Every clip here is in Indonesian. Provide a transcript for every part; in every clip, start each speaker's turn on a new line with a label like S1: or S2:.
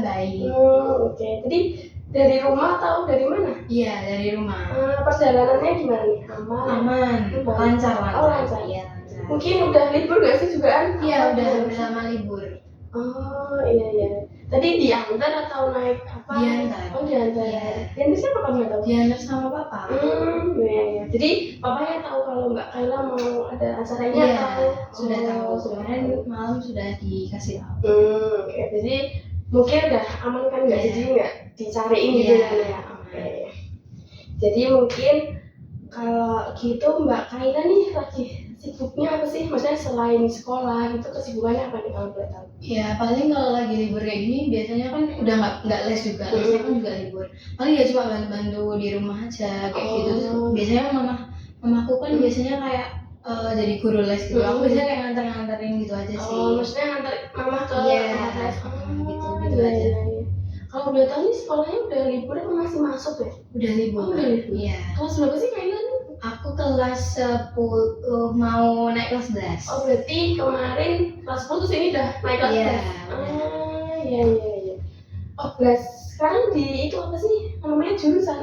S1: baik.
S2: Oke. Jadi dari rumah atau dari mana?
S1: Iya, dari rumah.
S2: Perjalanannya gimana nih?
S1: Aman, lancar.
S2: Oh, lancar.
S1: Iya, lancar.
S2: Mungkin udah libur nggak sih juga kan?
S1: Iya, udah bersama libur.
S2: Oh iya. Tadi diantar atau naik apa?
S1: Diantar.
S2: Oh diantar.
S1: Iya.
S2: Diantar siapa kamu nggak tahu?
S1: Diantar sama papa.
S2: Iya. Jadi papanya tahu kalau Mbak Kayla mau ada acaranya
S1: iya,
S2: atau?
S1: Sudah tahu. Kemarin malam sudah dikasih tahu.
S2: Oke. Jadi mungkin udah aman kan nggak? Jadi nggak dicariin gitu ya? Oke. Jadi mungkin kalau gitu Mbak Kayla nih lagi sibuknya apa sih? Maksudnya selain sekolah itu kesibukannya apa nih kalau boleh tahu?
S1: Ya paling kalau lagi libur kayak gini biasanya kan udah nggak les juga, lesnya kan juga libur. Paling ya cuma bantu-bantu di rumah aja kayak gitu. Terus biasanya mamaku kan biasanya kayak jadi guru les gitu. Aku biasanya kayak nganter-nganterin gitu aja sih.
S2: Oh, maksudnya nganter mama ke tempat les.
S1: Gitu aja.
S2: Kalau boleh tahu nih sekolahnya udah libur apa masih masuk ya?
S1: Udah libur.
S2: Udah libur.
S1: Iya.
S2: Kelas berapa sih Kayla nih?
S1: Aku kelas 10 mau naik kelas 11.
S2: Oh berarti kemarin kelas 10 terus ini udah naik kelas 11. Iya. Oh sekarang di itu apa sih namanya jurusan?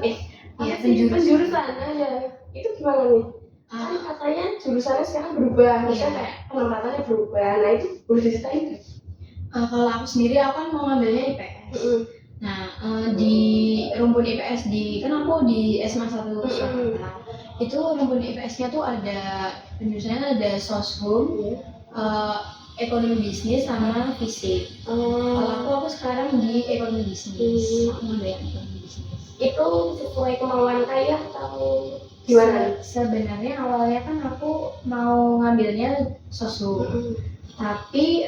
S1: Iya
S2: penjurusan. Ya. Itu gimana nih? Kan katanya jurusannya sekarang berubah, maksudnya kayak penempatannya berubah. Nah itu boleh diceritain nggak?
S1: Kalau aku sendiri aku kan mau ngambilnya IPS. Nah di rumpun IPS kan aku di SMA 1 Surakarta. Itu rumpun IPS-nya tuh ada penjurusannya ada soshum, ekonomi bisnis sama fisik. Kalau aku sekarang di ekonomi bisnis. Aku ngambil ekonomi bisnis.
S2: Itu sesuai kemauan Kayla atau gimana?
S1: Sebenarnya awalnya kan aku mau ngambilnya soshum. Tapi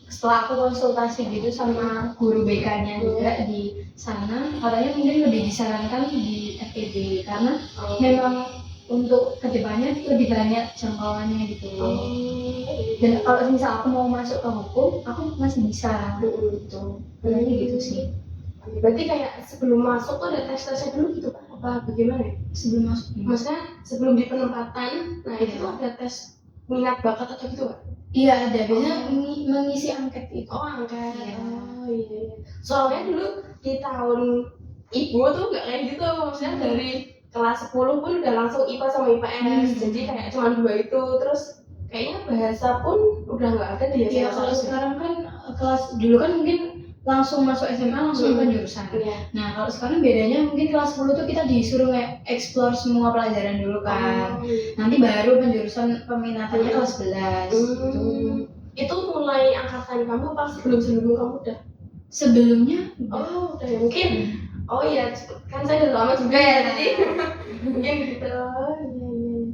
S1: setelah aku konsultasi gitu sama guru BK-nya juga di sana, katanya mungkin lebih disarankan di FEB karena memang untuk kedepannya lebih banyak jangkauannya gitu. Dan kalau misal aku mau masuk ke hukum, aku masih bisa gitu. Berarti gitu sih.
S2: Berarti kayak sebelum masuk tuh ada tes-tesnya dulu gitu Pak? Apa bagaimana ya?
S1: Sebelum masuk?
S2: Maksudnya sebelum di penempatan, nah itu tuh ada tes minat bakat atau gitu Pak?
S1: Iya ada, biasanya mengisi angket itu.
S2: Oh angket. Iya. Soalnya dulu di tahun ibu tuh nggak kayak gitu, maksudnya dari kelas 10 pun udah langsung IPA sama IPS. Jadi kayak cuma 2 itu, terus kayaknya bahasa pun udah nggak ada di SMA.
S1: Iya kalau sekarang kan kelas dulu kan mungkin langsung masuk SMA langsung ke jurusan. Nah kalau sekarang bedanya mungkin kelas 10 tuh kita disuruh explore semua pelajaran dulu kan. Nanti baru penjurusan peminatannya kelas 11 gitu.
S2: Itu mulai angkatan kamu pas sebelum kamu udah?
S1: Sebelumnya
S2: udah ya mungkin. Oh iya kan saya udah lama juga ya jadi mungkin gitu.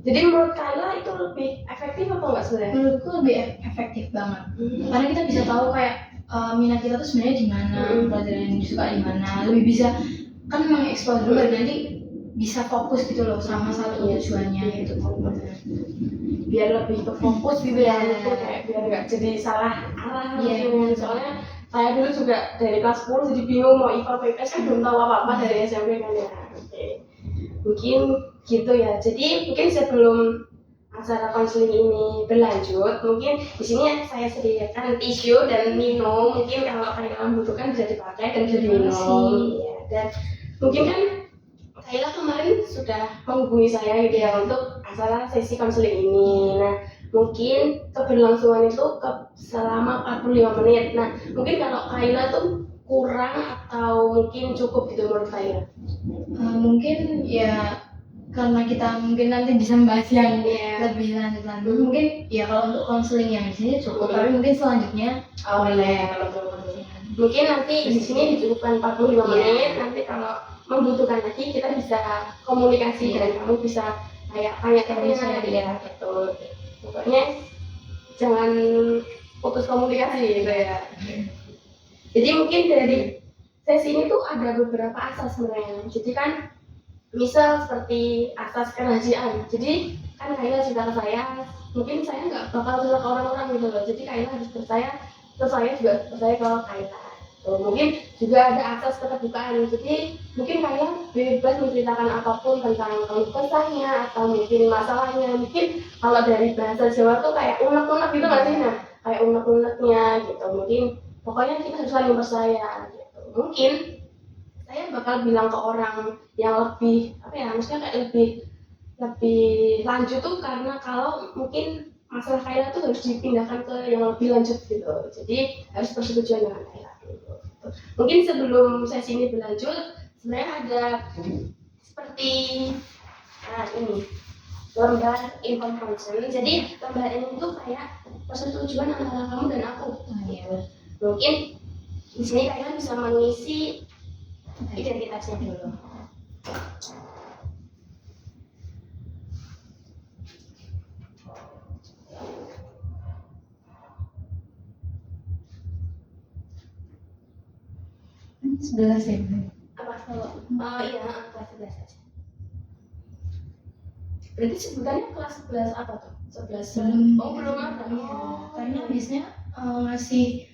S2: Jadi menurut Kayla itu lebih efektif atau enggak sebenarnya?
S1: Menurutku lebih efektif banget. Karena kita bisa tahu kayak minat kita tuh sebenarnya di mana, pelajaran yang disuka di mana, lebih bisa kan mengeksplor dulu dan nanti bisa fokus gitu loh sama satu tujuannya gitu.
S2: Biar lebih ke fokus gitu ya, kayak biar nggak jadi salah arah gitu. Soalnya saya dulu juga dari kelas 10 jadi bingung mau IPA IPS kan belum tahu apa-apa dari SMP kan ya. Mungkin gitu ya. Jadi mungkin sebelum acara konseling ini berlanjut, mungkin di sini saya sediakan tisu dan minum. Mungkin kalau kalian membutuhkan bisa dipakai dan bisa diminum. Ya, dan mungkin kan Kayla kemarin sudah menghubungi saya gitu ya untuk acara sesi konseling ini. Nah, mungkin keberlangsungan itu selama 45 menit. Nah, mungkin kalau Kayla tuh kurang atau mungkin cukup gitu menurut Kayla?
S1: Mungkin ya karena kita mungkin nanti bisa membahas yang lebih lanjut mungkin ya kalau untuk konseling yang di sini cukup tapi mungkin selanjutnya boleh
S2: mungkin nanti di sini dicukupkan 45 menit. Nanti kalau membutuhkan lagi kita bisa komunikasi dan kamu bisa kayak tanya-tanya dia gitu. Pokoknya jangan putus komunikasi gitu ya. Jadi mungkin dari sesi ini tuh ada beberapa asas sebenarnya. Jadi kan misal seperti asas kerahasiaan. Jadi kan Kayla cerita ke saya, mungkin saya nggak bakal cerita ke orang-orang gitu loh. Jadi Kayla harus percaya, terus saya juga percaya ke Kayla. Mungkin juga ada asas keterbukaan. Jadi mungkin Kayla bebas menceritakan apapun tentang keluh kesahnya atau mungkin masalahnya. Mungkin kalau dari bahasa Jawa tuh kayak unek-unek gitu nggak sih? Nah, kayak unek-uneknya gitu. Mungkin pokoknya kita harus saling percaya gitu. Mungkin saya bakal bilang ke orang yang lebih apa ya, maksudnya kayak lebih lanjut tuh, karena kalau mungkin masalah Kayla tuh harus dipindahkan ke yang lebih lanjut gitu, jadi harus persetujuan dengan Kayla dulu gitu. Mungkin sebelum sesi ini berlanjut sebenarnya ada seperti ini lembar inform consent. Jadi lembar ini tuh kayak persetujuan antara kamu dan aku. Mungkin di sini kalian bisa mengisi identitasnya dulu.
S1: Sebelas ya.
S2: Apa kalau? Iya, kelas 11 aja. Berarti sebutannya kelas 11 apa tuh? 11. Belum ada.
S1: Karena biasanya ngasih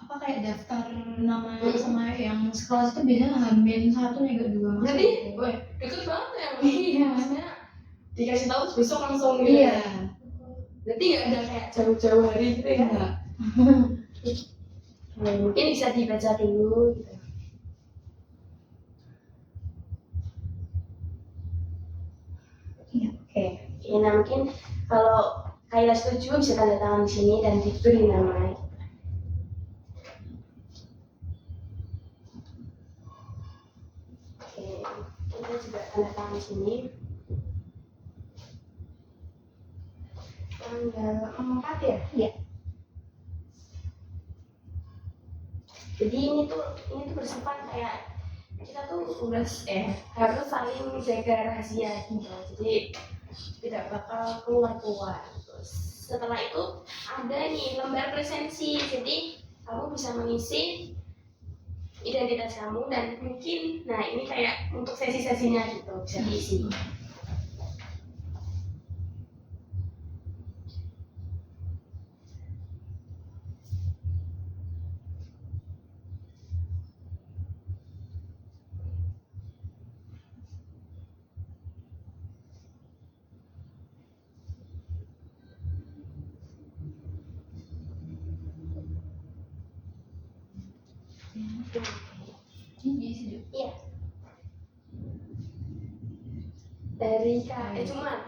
S1: apa kayak daftar nama sama yang sekelas itu biasanya H-1 ya dua masuk.
S2: Jadi, weh, deket banget ya.
S1: Iya.
S2: Maksudnya dikasih tahu besok langsung gitu.
S1: Iya.
S2: Berarti nggak ada kayak jauh-jauh hari gitu ya?
S1: Enggak.
S2: Mungkin bisa dibaca dulu gitu.
S1: Iya, oke.
S2: Nah mungkin kalau Kayla setuju bisa tanda tangan di sini dan diberi nama. Oke, kita juga tanda tangan di sini. Tanggal 4 ya?
S1: Iya.
S2: Jadi ini tuh bersifat kayak kita tuh harus saling jaga rahasia gitu. Jadi tidak bakal keluar. Terus setelah itu ada nih lembar presensi. Jadi kamu bisa mengisi identitas kamu dan mungkin, nah ini kayak untuk sesi-sesinya gitu bisa diisi. Iya. Dari Jumat.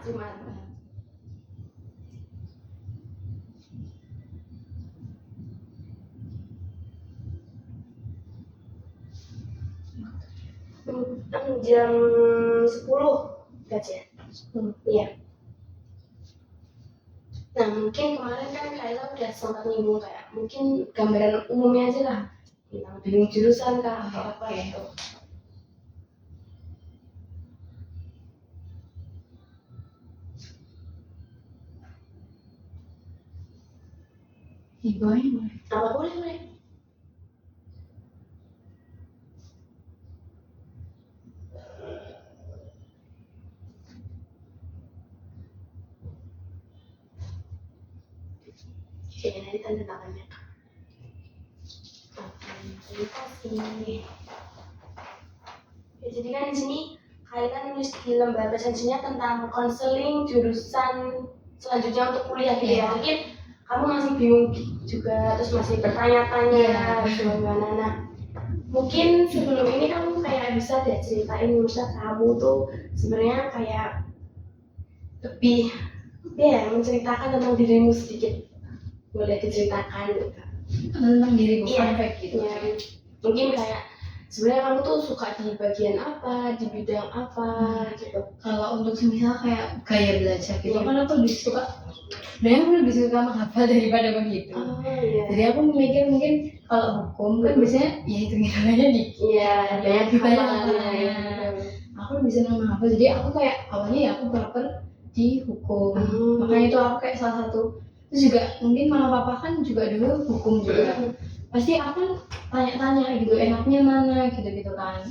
S2: Jam 10 aja. Iya. Nah mungkin kemarin kan Kayla udah sempat nyinggung kayak mungkin gambaran umumnya aja lah, tentang bingung jurusan kah atau apa gitu.
S1: Boleh.
S2: Apa boleh? Oke, nanti tanda tangannya. Terima kasih. Ya, jadi kan di sini Kayla nulis di lembar presensinya tentang konseling jurusan selanjutnya untuk kuliah gitu ya. Mungkin kamu masih bingung juga, terus masih bertanya-tanya gimana. Nah, mungkin sebelum ini kamu kayak bisa deh ceritain misalnya kamu tuh sebenarnya kayak lebih menceritakan tentang dirimu sedikit. Boleh diceritakan gitu.
S1: Tentang diriku fact gitu.
S2: Ya, mungkin kayak sebenarnya kamu tuh suka di bagian apa, di bidang apa gitu.
S1: Kalau untuk semisal kayak gaya belajar gitu kan aku lebih suka, sebenarnya aku lebih suka menghafal daripada begitu.
S2: Iya.
S1: Jadi aku memikir mungkin kalau hukum kan biasanya ya hitung-hitungannya dikit.
S2: Iya,
S1: lebih banyak hafalannya. Aku lebih senang menghafal. Jadi aku kayak awalnya ya aku baper di hukum. Makanya itu aku kayak salah satu. Terus juga mungkin mama papa kan juga dulu hukum juga. Pasti aku tanya-tanya gitu, enaknya mana gitu kan.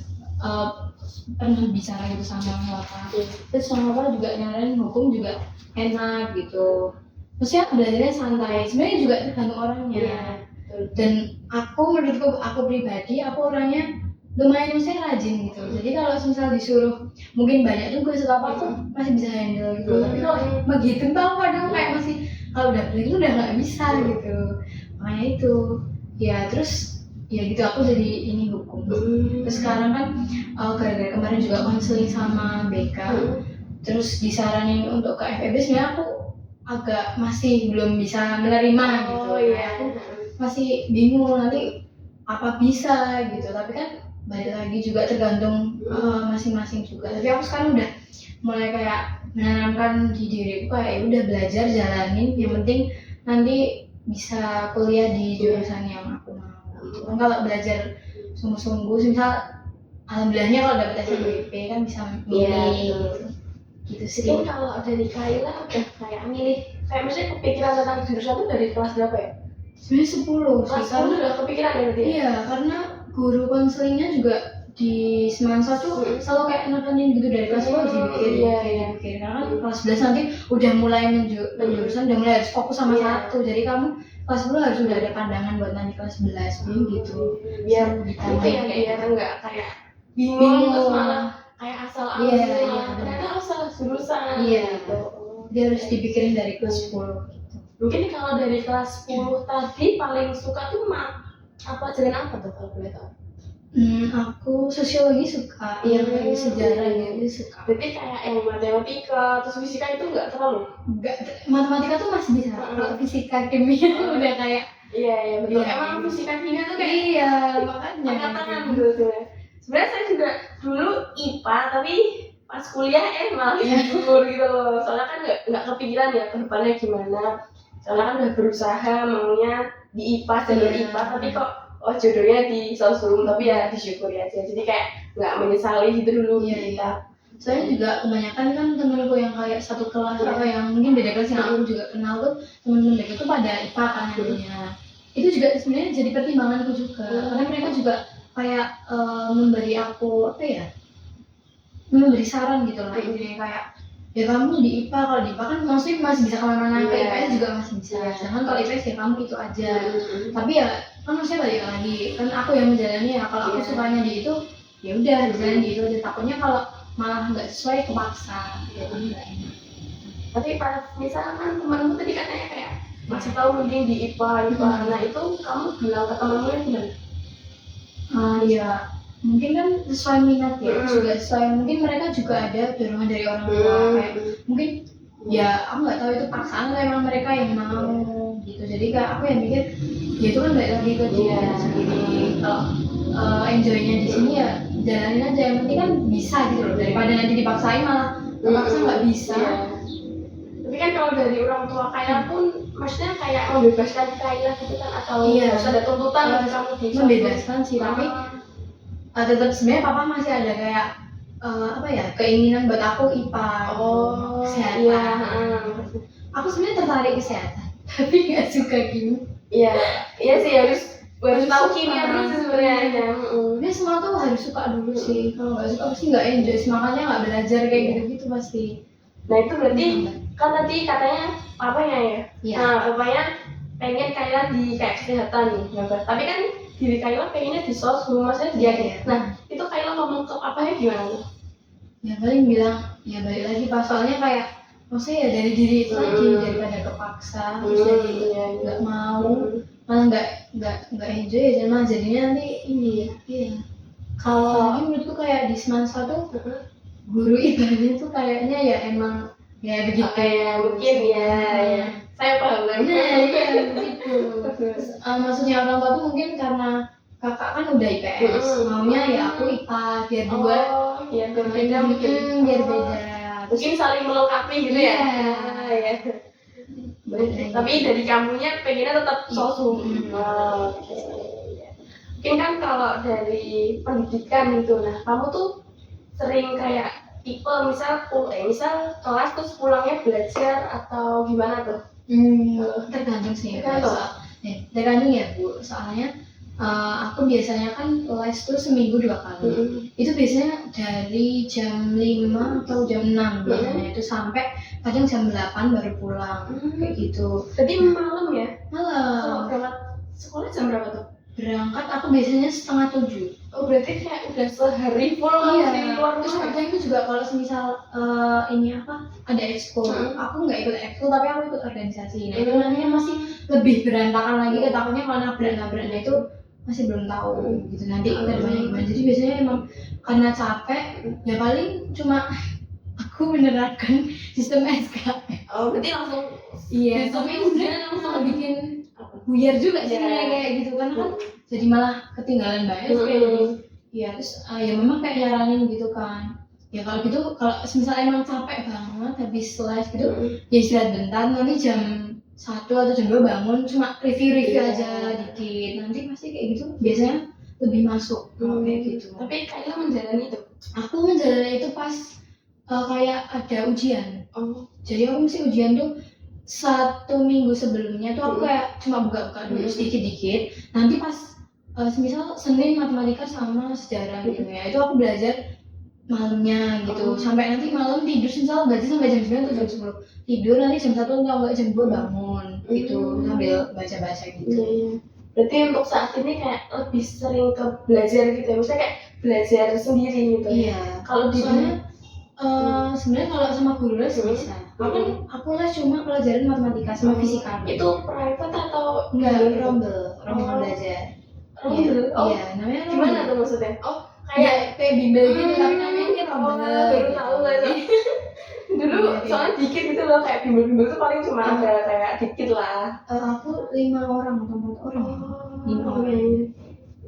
S1: Pernah bicara gitu sama papa. Terus sama papa juga nyaranin hukum juga enak gitu. Maksudnya belajarnya santai. Sebenarnya juga tergantung orangnya. Dan menurutku aku pribadi, aku orangnya lumayan rajin gitu. Jadi kalau misal disuruh mungkin banyak tugas atau apa aku masih bisa handle gitu. Tapi kalau begitu tuh aku kadang kayak masih kalau udah beli udah nggak bisa gitu. Makanya itu ya terus ya gitu aku jadi ini hukum. Terus sekarang kan gara-gara kemarin juga konseling sama BK, terus disaranin untuk ke FEB, sebenarnya aku agak masih belum bisa menerima gitu.
S2: Iya.
S1: Aku masih bingung nanti apa bisa gitu, tapi kan balik lagi juga tergantung masing-masing juga. Tapi aku sekarang udah mulai kayak menanamkan di diriku kayak ya udah belajar jalanin, yang penting nanti bisa kuliah di jurusan yang aku mau gitu. Kan kalau belajar sungguh-sungguh, misal alhamdulillahnya kalau dapet SNBP kan bisa milih gitu sih.
S2: Mungkin kalau dari Kaila udah kayak milih, kayak maksudnya kepikiran tentang jurusan itu dari kelas berapa ya?
S1: Sebenarnya 10 sih,
S2: Kelas 10 udah kepikiran ya berarti?
S1: Iya, karena guru konselingnya juga di Semansa tuh selalu kayak nekenin gitu dari kelas 10 dipikirin, karena kan kelas 11 nanti udah mulai penjurusan, udah mulai harus fokus sama satu, jadi kamu kelas 10 harus udah ada pandangan buat nanti kelas 11 gitu.
S2: Biar itu ya biar enggak kayak bingung terus malah kayak asal ambil ternyata asal jurusan gitu.
S1: Dia harus dipikirin dari kelas 10 gitu.
S2: Mungkin kalau dari kelas 10 tadi paling suka tuh apa jalan apa tuh kalau boleh tahu?
S1: Aku sosiologi suka, yang kayak sejarah gitu suka.
S2: Berarti kayak yang matematika, terus fisika itu enggak terlalu?
S1: Enggak, matematika tuh masih bisa. Kalau fisika, kimia udah kayak
S2: iya betul. Emang fisika kimia tuh kayak
S1: makanya
S2: angkatan gitu. Sebenarnya saya juga dulu IPA, tapi pas kuliah malah libur gitu loh. Soalnya kan nggak kepikiran ya ke depannya gimana. Soalnya kan udah berusaha maunya di IPA, jalur IPA, tapi kok jodohnya di sosum, tapi ya disyukuri aja. Jadi kayak nggak menyesali gitu dulu.
S1: Iya. Soalnya juga kebanyakan kan temenku yang kayak satu kelas atau yang mungkin beda kelas yang aku juga kenal tuh, temen-temen mereka tuh pada IPA kan nantinya. Itu juga sebenarnya jadi pertimbanganku juga, karena mereka juga kayak memberi aku memberi saran gitu lah, intinya kayak ya kamu di IPA, kalau di IPA kan maksudnya masih bisa kemana-mana, ke IPS juga masih bisa, jangan kalau IPS ya kamu itu aja. Tapi ya kan maksudnya balik lagi, kan aku yang menjalani ya, kalau aku sukanya di itu ya udah jalan di itu aja, takutnya kalau malah nggak sesuai kepaksa ya enggak enak.
S2: Tapi pas misalkan temanmu tadi katanya kayak masih tahu mending di IPA, nah itu kamu bilang ke temanmu ya gimana?
S1: Ya mungkin kan sesuai minat ya, juga sesuai, mungkin mereka juga ada dorongan dari orang tua, kayak mungkin ya aku nggak tahu itu paksaan atau emang mereka yang mau gitu. Jadi kayak aku yang mikir ya itu kan balik lagi ke dia sendiri, kalau enjoynya di sini ya jalanin aja, yang penting kan bisa gitu loh, daripada nanti dipaksain malah terpaksa nggak bisa.
S2: Tapi kan kalau dari orang tua Kaila pun maksudnya kayak membebaskan Kaila gitu kan, atau harus ada tuntutan kamu bisa
S1: membebaskan sih, tapi tetap sebenarnya papa masih ada kayak keinginan buat aku IPA, kesehatan. Aku sebenarnya tertarik kesehatan, tapi nggak suka kimia.
S2: Iya sih, harus tahu kimia dulu sih sebenarnya.
S1: Dia semua tuh harus suka dulu sih, kalau nggak suka pasti nggak enjoy, makanya nggak belajar kayak gitu-gitu pasti.
S2: Nah itu berarti kan tadi katanya papanya ya? Nah papanya pengen Kaila di kayak kesehatan nih, tapi kan diri Kaila pengennya di sosum, maksudnya dia. Nah itu Kaila ngomong ke papanya gimana?
S1: Ya paling bilang ya balik lagi pas, soalnya kayak maksudnya ya dari diri itu lagi, daripada kepaksa terus jadi nggak mau, malah nggak enjoy ya, malah jadinya nanti ini ya. Kalau menurutku kayak di Semansa tuh guru IPA tuh kayaknya ya emang ya begitu.
S2: Mungkin ya. Saya paham lah.
S1: Begitu. Maksudnya orang tua tuh mungkin karena kakak kan udah IPS, maunya ya aku IPA biar dua.
S2: Biar beda mungkin.
S1: Biar beda.
S2: Mungkin saling melengkapi gitu ya. Tapi dari kamunya pengennya tetap sosum. Mungkin kan kalau dari pendidikan itu, nah kamu tuh sering kayak tipe misal kelas terus pulangnya belajar atau gimana tuh?
S1: Tergantung sih. Tergantung ya Bu, soalnya aku biasanya kan les tuh seminggu 2 kali. Itu biasanya dari jam 5 atau jam 6 biasanya, itu sampai kadang jam 8 baru pulang kayak gitu.
S2: Jadi malam ya?
S1: Malam.
S2: Kalau berangkat sekolah jam berapa tuh?
S1: Berangkat aku biasanya 6:30.
S2: Oh berarti kayak udah sehari full di luar
S1: terus
S2: rumah.
S1: kadang itu juga kalau semisal ini apa ada ekskul, aku nggak ikut ekskul tapi aku ikut organisasi. Nah itu nantinya masih lebih berantakan lagi, takutnya kalau nabrak-nabraknya itu masih belum tahu gitu nanti kedepannya gimana. Jadi biasanya emang karena capek ya paling cuma aku menerapkan sistem SKS.
S2: Oh berarti langsung
S1: Iya, tapi sebenarnya langsung bikin buyar juga sih kayak gitu kan jadi malah ketinggalan banyak kayak gitu. Ya terus ya memang kayak nyaranin gitu kan. Ya kalau gitu kalau misalnya emang capek banget habis les gitu ya istirahat bentar, nanti jam 1 atau jam 2 bangun cuma review aja dikit. Nanti pasti kayak gitu biasanya lebih masuk kalau kayak gitu.
S2: Tapi kayaknya menjalani itu.
S1: Aku menjalani itu pas kayak ada ujian. Jadi aku mesti ujian tuh 1 minggu sebelumnya tuh aku kayak cuma buka-buka dulu sedikit-dikit. Nanti pas semisal Senin matematika sama sejarah gitu ya, itu aku belajar malamnya gitu. Sampai nanti malam tidur misal belajar sampai jam 9 atau jam 10. Tidur nanti jam 1 atau enggak jam 2 bangun gitu sambil baca-baca gitu.
S2: Berarti untuk saat ini kayak lebih sering ke belajar gitu ya, maksudnya kayak belajar sendiri gitu.
S1: Iya.
S2: Kalau di
S1: sebenarnya kalau sama guru les bisa. Aku les cuma pelajaran matematika sama fisika.
S2: Itu private atau
S1: enggak? Rombel belajar.
S2: Rombel.
S1: Iya, namanya rombel.
S2: Gimana tuh maksudnya? Oh,
S1: kayak bimbel gitu tapi namanya rombel.
S2: Baru tahu lah itu. Dulu soalnya dikit gitu loh, kayak bimbel-bimbel tuh paling cuma ada kayak dikit lah.
S1: Aku 5 orang atau 4 orang. 5 orang.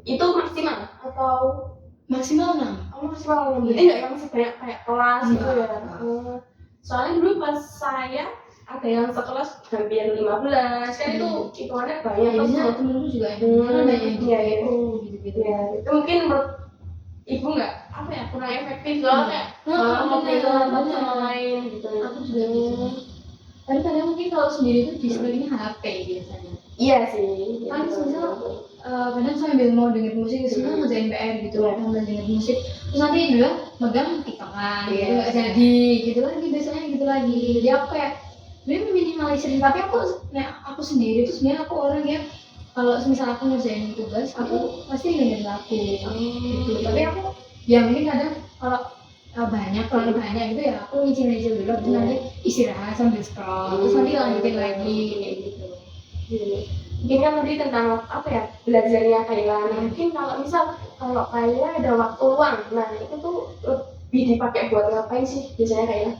S2: Itu maksimal atau
S1: maksimal 6?
S2: Maksimal 6. Jadi nggak yang sebanyak kayak kelas gitu ya. Soalnya dulu pas saya ada yang sekelas hampir 15 kan itu hitungannya banyak.
S1: Biasanya temenku juga ada banyak gitu-gitu.
S2: Ya, itu mungkin menurut ibu nggak apa ya kurang efektif soalnya mau belajar sama lain gitu.
S1: Aku juga gitu. Tapi kadang mungkin kalau sendiri tuh diselingi HP biasanya.
S2: Iya sih.
S1: Kan misal kadang sambil mau denger musik sebenarnya ngerjain PR gitu sambil denger musik terus nanti dulu megang tiktokan gitu nggak jadi gitu lagi biasanya gitu lagi. Jadi aku kayak sebenarnya meminimalisir, tapi aku sendiri tuh sebenarnya aku orang yang kalau misal aku ngerjain tugas aku pasti dengerin lagu gitu. Tapi aku ya mungkin kadang kalau terlalu banyak gitu ya aku nyicil dulu terus nanti istirahat sambil scroll terus nanti lanjutin lagi kayak gitu.
S2: Mungkin kan tadi tentang apa ya belajarnya Kayla. Mungkin kalau Kayla ada waktu luang, nah itu tuh lebih dipakai buat ngapain sih biasanya Kayla?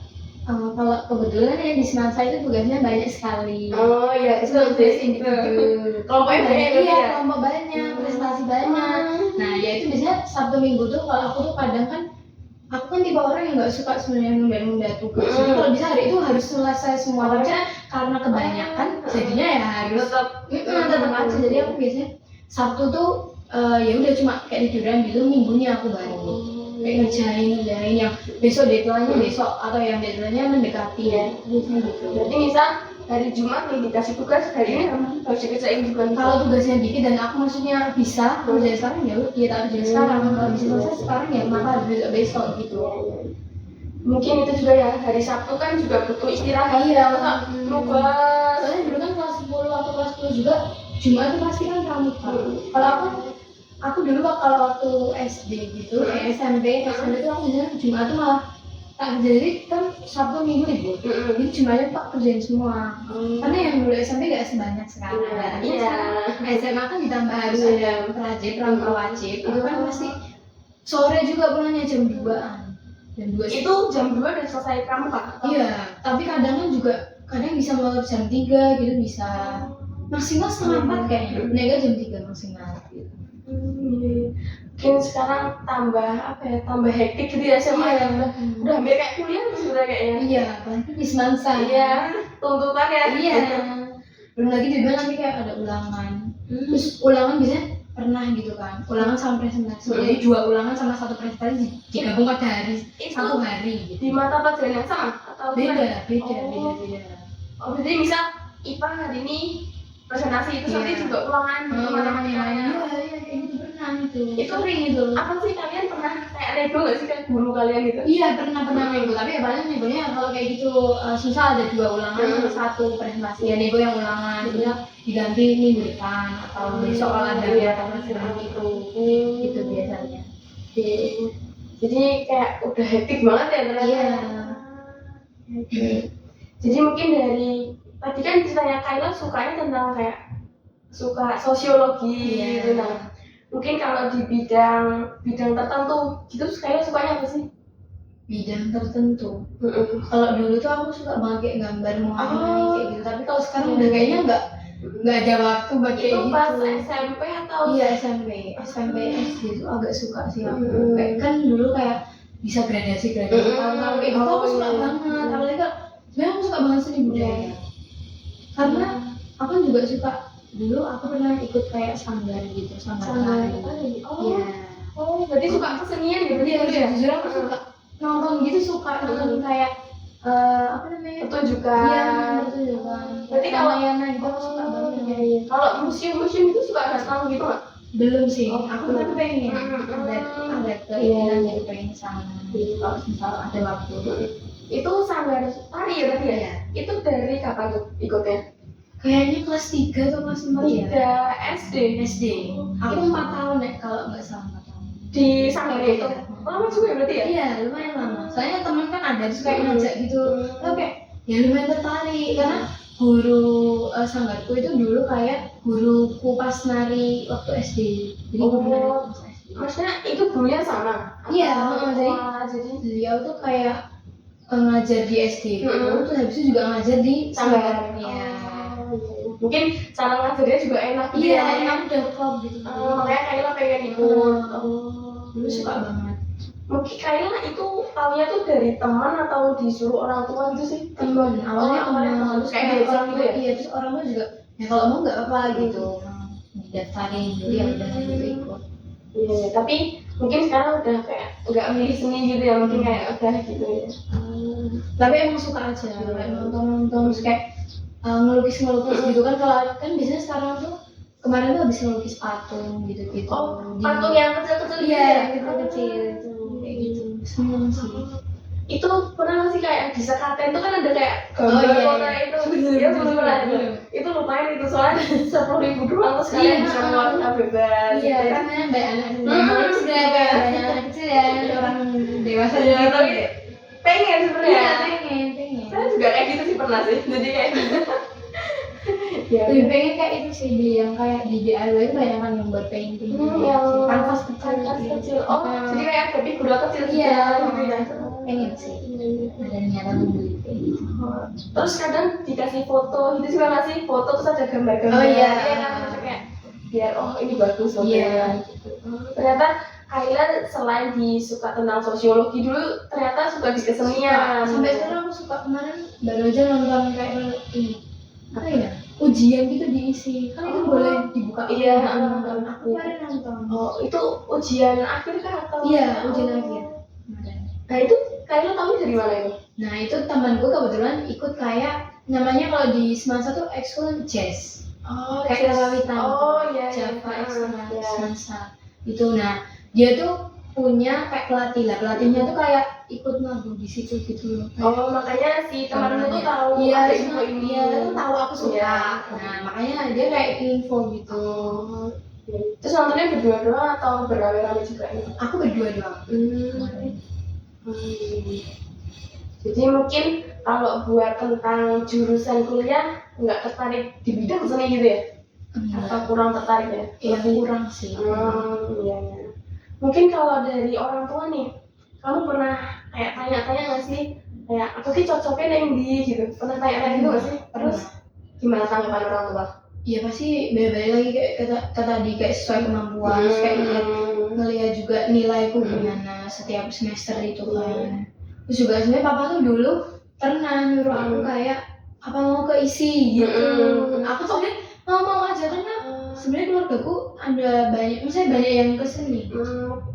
S1: Kalau kebetulan ya di Semansa itu tugasnya banyak sekali.
S2: Oh iya, itu tugas individu. Kelompoknya banyak
S1: ya? Kelompok banyak, prestasi banyak. Nah ya itu biasanya Sabtu Minggu tuh kalau aku tuh kadang kan aku kan tipe orang yang nggak suka sebenarnya nunda-nunda tugas. Jadi kalau bisa hari itu harus selesai semua. Tapi karena kebanyakan jadinya ya harus tetap aja. Jadi aku biasanya Sabtu tuh ya udah cuma kayak tiduran gitu, Minggunya aku baru kayak ngerjain yang besok deadline-nya besok atau yang deadline-nya mendekati ya biasanya gitu.
S2: Berarti misal hari Jumat nih dikasih tugas, hari ini harus dikerjain juga.
S1: Kalau tugasnya dikit dan aku maksudnya bisa kerjain sekarang ya tak kerjain sekarang. Kalau bisa selesai sekarang ya kenapa harus besok gitu.
S2: Mungkin itu juga ya, hari Sabtu kan juga butuh istirahat.
S1: Iya,
S2: nugas.
S1: Soalnya dulu kan kelas 10 atau kelas 10 juga Jumat itu pasti kan pramuka. Kalau aku dulu kalau waktu SD gitu, SMP itu aku biasanya Jumat tuh malah tak jadi kan Sabtu Minggu libur. Jadi Jumatnya tak kerjain semua. Karena yang dulu SMP gak sebanyak sekarang. SMA kan ditambah harus ada pramuka wajib. Itu kan pasti sore juga pulangnya jam 2-an. Jam 2
S2: itu jam 2 udah selesai pramuka?
S1: Iya, tapi kadang kan juga bisa mulai jam 3 gitu bisa. Maksimal setengah 4 kayaknya. Mereka jam 3 maksimal gitu.
S2: Mungkin sekarang tambah hektik gitu ya SMA ya. Udah hampir kayak kuliah sebenarnya kayaknya.
S1: Iya, apalagi di Semansa.
S2: Iya, tuntutan ya.
S1: Iya. Belum lagi juga nanti kayak ada ulangan. Terus ulangan biasanya pernah gitu kan. Ulangan sama presentasi. Jadi 2 ulangan sama 1 presentasi digabung pada hari 1 hari gitu.
S2: Di mata pelajaran yang sama atau
S1: beda.
S2: Oh berarti misal IPA hari ini presentasi itu nanti juga ulangan di mana-mana.
S1: Iya, kayak gitu pernah itu.
S2: Itu
S1: Sering itu.
S2: Apa sih kalian pernah kayak nego nggak sih kayak guru kalian gitu?
S1: Iya pernah nego, tapi ya paling negonya kalau kayak gitu susah ada 2 ulangan sama 1 presentasi. Ya nego yang ulangan, dia diganti minggu depan atau besok kalau ada kegiatan gitu. Itu biasanya.
S2: Jadi kayak udah hektik banget ya ternyata.
S1: Iya.
S2: Jadi mungkin dari tadi kan ceritanya Kayla sukanya tentang kayak suka sosiologi gitu. Nah, mungkin kalau di bidang tertentu gitu Kayla sukanya apa sih?
S1: Bidang tertentu. Kalau dulu tuh aku suka banget kayak gambar mewarnai kayak gitu, tapi kalau sekarang udah kayaknya nggak ada waktu buat kayak
S2: Itu
S1: gitu.
S2: pas SMP atau?
S1: Iya SMP SD itu agak suka sih aku. Kayak kan dulu kayak bisa gradasi tahun-tahun kayak gitu aku suka banget. Apalagi kan sebenarnya aku suka banget seni budaya. Karena aku juga suka, dulu aku pernah ikut kayak sanggar gitu, sanggar tari. Iya.
S2: Oh, berarti suka kesenian gitu
S1: Iya,
S2: ya?
S1: jujur aku suka nonton gitu, suka nonton kayak apa namanya?
S2: Pertunjukan.
S1: Iya, pertunjukan.
S2: Berarti kalau
S1: Ramayana gitu aku suka banget.
S2: Iya. Kalau museum itu suka datang gitu nggak?
S1: Belum sih.
S2: Oh,
S1: Aku tapi pengen. Ada keinginan jadi pengen sana. Kalau misal ada waktu.
S2: Itu sanggar tari ya tadi ya?
S1: Iya.
S2: Itu dari kapan tuh ikutnya?
S1: Kayaknya kelas 3 atau kelas 4 ya?
S2: 3 SD.
S1: SD. Aku 4 tahun ya kalau nggak salah 4 tahun.
S2: Di sanggar itu? Lama juga ya berarti ya?
S1: Iya, lumayan lama. Soalnya teman kan ada terus kayak ngajak gitu. Lalu kayak ya lumayan tertarik karena guru sanggarku itu dulu kayak guruku pas nari waktu SD. Jadi guru nari pas SD.
S2: Maksudnya itu gurunya sama?
S1: Iya,
S2: jadi
S1: beliau tuh kayak ngajar di SD gitu, terus habis itu juga ngajar di sanggar. Iya.
S2: Mungkin cara ngajarnya juga enak.
S1: Iya, enak udah klop gitu.
S2: Makanya Kayla pengen ikut.
S1: Dulu suka banget.
S2: Mungkin Kayla itu taunya tuh dari teman atau disuruh orang tua gitu sih?
S1: Temen, awalnya temen,
S2: terus kayak diajak gitu ya?
S1: Iya, terus orang tua juga ya kalau mau nggak apa gitu, didaftarin jadi ya udah gitu ikut.
S2: Iya, tapi mungkin sekarang udah kayak nggak milih seni gitu ya, mungkin kayak udah gitu ya.
S1: Tapi emang suka aja, kayak nonton terus kayak ngelukis gitu kan. Kalau kan biasanya sekarang tuh kemarin tuh habis ngelukis patung gitu-gitu.
S2: Patung yang kecil-kecil gitu
S1: iya,
S2: ya?
S1: kecil-kecil itu kayak gitu. Seneng sih.
S2: Itu pernah nggak sih kayak di sekaten tuh kan ada kayak gambar warna itu? Iya, belum pernah. Itu lumayan itu soalnya 10.000 doang terus kalian bisa warna bebas.
S1: Iya,
S2: gitu kan?
S1: kan banyak anak sudah kayak banyak anak kecil ya, orang dewasa
S2: Iya,
S1: gitu.
S2: tapi pengen sebenarnya.
S1: Iya, pengen.
S2: Saya juga kayak gitu sih pernah sih. Jadi kayak ya,
S1: lebih pengen kayak itu sih, beli yang kayak di DIY itu banyak kan yang buat painting.
S2: yang
S1: kanvas
S2: kanvas
S1: kecil.
S2: kecil. Oh, jadi kayak ada figura kecil
S1: Iya,
S2: gitu ya.
S1: pengen sih. Ada niatan membeli kayak gitu.
S2: Terus kadang dikasih foto, gitu juga nggak sih? Foto terus ada gambar-gambar.
S1: Oh iya.
S2: Kan maksudnya kayak biar ini bagus loh.
S1: Iya.
S2: Gitu. Ternyata Kayla selain disuka tentang sosiologi dulu, ternyata suka di kesenian.
S1: Sampai sekarang aku suka. Kemarin baru aja nonton kayak ini apa ya, ujian gitu diisi kan itu boleh dibuka.
S2: Iya,
S1: nonton. Aku kemarin nonton.
S2: Oh, itu ujian akhir kah atau?
S1: Iya, ujian akhir.
S2: Nah itu Kayla tahu dari mana itu?
S1: Nah itu temanku kebetulan ikut kayak namanya kalau di Semansa tuh ekskul jazz.
S2: Oh,
S1: Kayak karawitan.
S2: Oh iya.
S1: Java Semansa. Itu nah dia tuh punya kayak pelatihnya tuh kayak ikut nabung di situ gitu loh.
S2: Oh makanya si temanmu tuh tahu.
S1: Iya,
S2: ada info ini.
S1: Iya, tuh tahu aku suka.
S2: Iya.
S1: Nah makanya dia kayak info gitu.
S2: Terus nontonnya berdua doang atau beramai-ramai juga ini?
S1: Aku berdua doang.
S2: Jadi mungkin kalau buat tentang jurusan kuliah nggak tertarik di bidang seni gitu ya? Atau kurang tertarik ya?
S1: Iya kurang sih.
S2: Iya. Mungkin kalau dari orang tua nih, kamu pernah kayak tanya-tanya nggak sih? Kayak aku sih cocoknya yang di gitu. Pernah tanya-tanya gitu nggak sih? Terus gimana tanggapan orang tua?
S1: Iya pasti beda-beda lagi kayak kata tadi kayak sesuai kemampuan. Terus kayak ngelihat juga nilaiku gimana setiap semester itu kan. Terus juga sebenarnya papa tuh dulu pernah nyuruh aku kayak apa mau keisi gitu. Aku sebenarnya mau aja karena sebenarnya keluargaku ada banyak, misalnya banyak yang keseni.